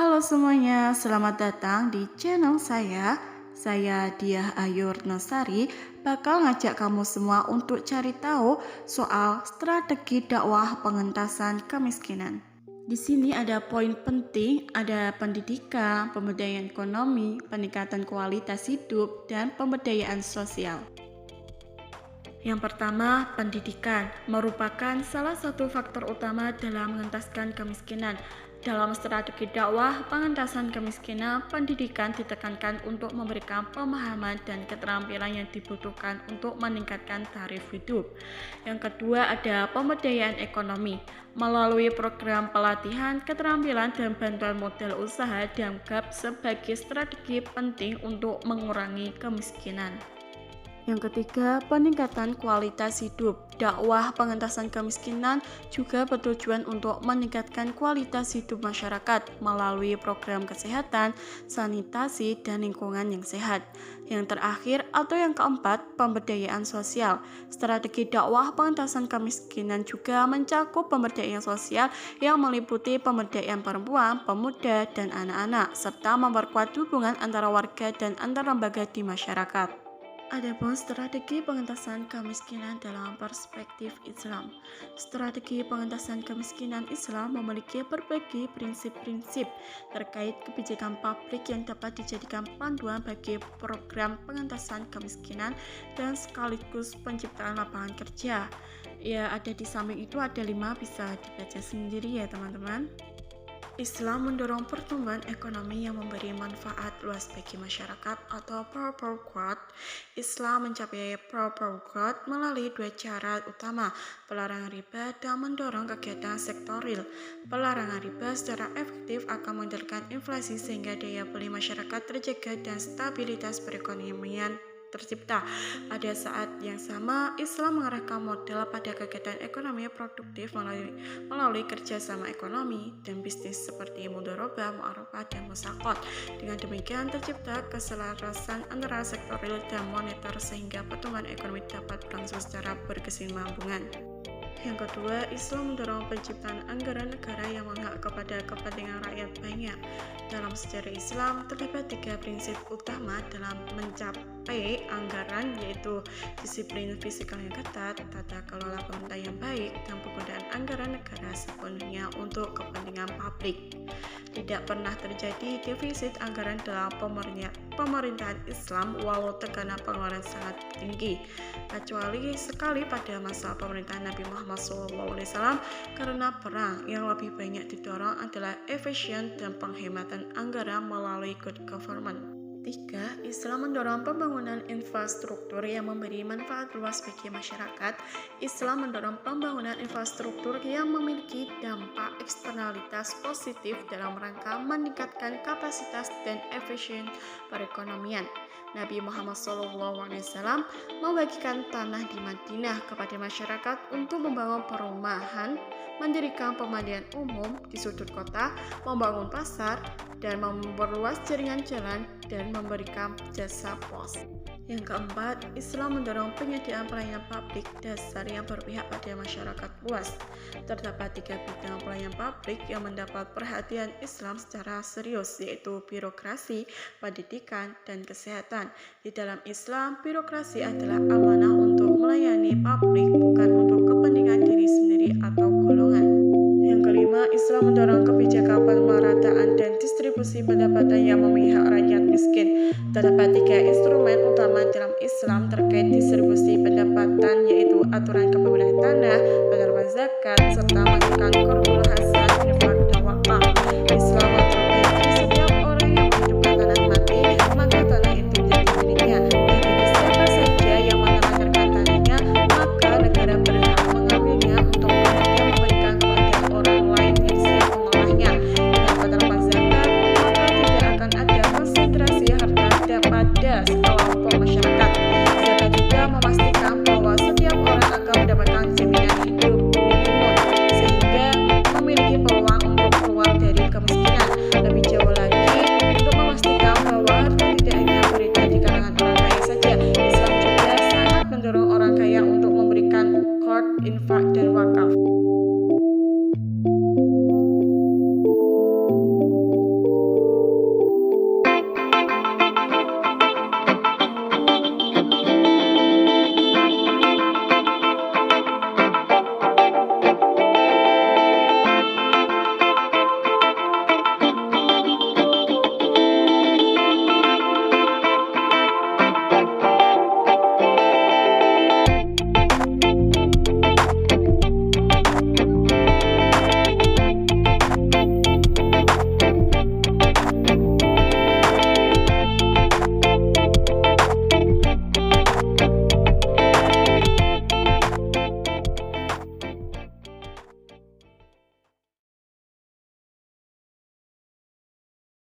Halo semuanya, selamat datang di channel saya. Saya Diah Ayur Nasari bakal ngajak kamu semua untuk cari tahu soal strategi dakwah pengentasan kemiskinan. Di sini ada poin penting, ada pendidikan, pemberdayaan ekonomi, peningkatan kualitas hidup, dan pemberdayaan sosial. Yang pertama, pendidikan merupakan salah satu faktor utama dalam mengentaskan kemiskinan. Dalam strategi dakwah pengentasan kemiskinan, pendidikan ditekankan untuk memberikan pemahaman dan keterampilan yang dibutuhkan untuk meningkatkan taraf hidup. Yang kedua, ada pemberdayaan ekonomi. Melalui program pelatihan, keterampilan, dan bantuan modal usaha dianggap sebagai strategi penting untuk mengurangi kemiskinan. Yang ketiga, peningkatan kualitas hidup. Dakwah pengentasan kemiskinan juga bertujuan untuk meningkatkan kualitas hidup masyarakat melalui program kesehatan, sanitasi, dan lingkungan yang sehat. Yang terakhir atau yang keempat, pemberdayaan sosial. Strategi dakwah pengentasan kemiskinan juga mencakup pemberdayaan sosial yang meliputi pemberdayaan perempuan, pemuda, dan anak-anak, serta memperkuat hubungan antara warga dan antar lembaga di masyarakat. Adapun strategi pengentasan kemiskinan dalam perspektif Islam. Strategi pengentasan kemiskinan Islam memiliki berbagai prinsip-prinsip terkait kebijakan publik yang dapat dijadikan panduan bagi program pengentasan kemiskinan dan sekaligus penciptaan lapangan kerja. Ya, ada di samping itu ada 5, bisa dibaca sendiri ya teman-teman. Islam mendorong pertumbuhan ekonomi yang memberi manfaat luas bagi masyarakat atau power growth. Islam mencapai power growth melalui 2 cara utama, pelarangan riba dan mendorong kegiatan sektoril. Pelarangan riba secara efektif akan mengendalikan inflasi sehingga daya beli masyarakat terjaga dan stabilitas perekonomian tercipta. Pada saat yang sama, Islam mengarahkan modal pada kegiatan ekonomi produktif melalui kerjasama ekonomi dan bisnis seperti mudharabah, mu'arafah, dan musaqat. Dengan demikian tercipta keselarasan antara sektoril dan moneter sehingga pertumbuhan ekonomi dapat berlangsung secara berkesinambungan. Yang kedua, Islam mendorong penciptaan anggaran negara yang memihak kepada kepentingan rakyat banyak. Dalam sejarah Islam, terdapat 3 prinsip utama dalam mencapai anggaran, yaitu disiplin fiskal yang ketat, tata kelola pemerintah yang baik, dan penggunaan anggaran negara sepenuhnya untuk kepentingan publik. Tidak pernah terjadi defisit anggaran dalam pemerintahan Islam walau tekanan pengeluaran sangat tinggi, kecuali sekali pada masa pemerintahan Nabi Muhammad SAW karena perang. Yang lebih banyak didorong adalah efisien dan penghematan anggaran melalui good government. 3. Islam mendorong pembangunan infrastruktur yang memberi manfaat luas bagi masyarakat. Islam mendorong pembangunan infrastruktur yang memiliki dampak eksternalitas positif dalam rangka meningkatkan kapasitas dan efisien perekonomian. Nabi Muhammad SAW membagikan tanah di Madinah kepada masyarakat untuk membangun perumahan, mendirikan pemandian umum di sudut kota, membangun pasar, dan memperluas jaringan jalan dan memberikan jasa pos. Yang keempat, Islam mendorong penyediaan pelayanan publik dasar yang berpihak pada masyarakat luas. Terdapat 3 bidang pelayanan publik yang mendapat perhatian Islam secara serius, yaitu birokrasi, pendidikan, dan kesehatan. Di dalam Islam, birokrasi adalah amanah untuk melayani publik, bukan untuk kepentingan diri sendiri atau golongan. Yang kelima, Islam mendorong kebijakan pemerataan dan distribusi pendapatan yang memihak rakyat miskin. Terdapat 3 instrumen utama dalam Islam terkait distribusi pendapatan, yaitu aturan kepemilikan tanah, penerapan zakat, serta menggunakan qardul hasan, infak, dan wakaf.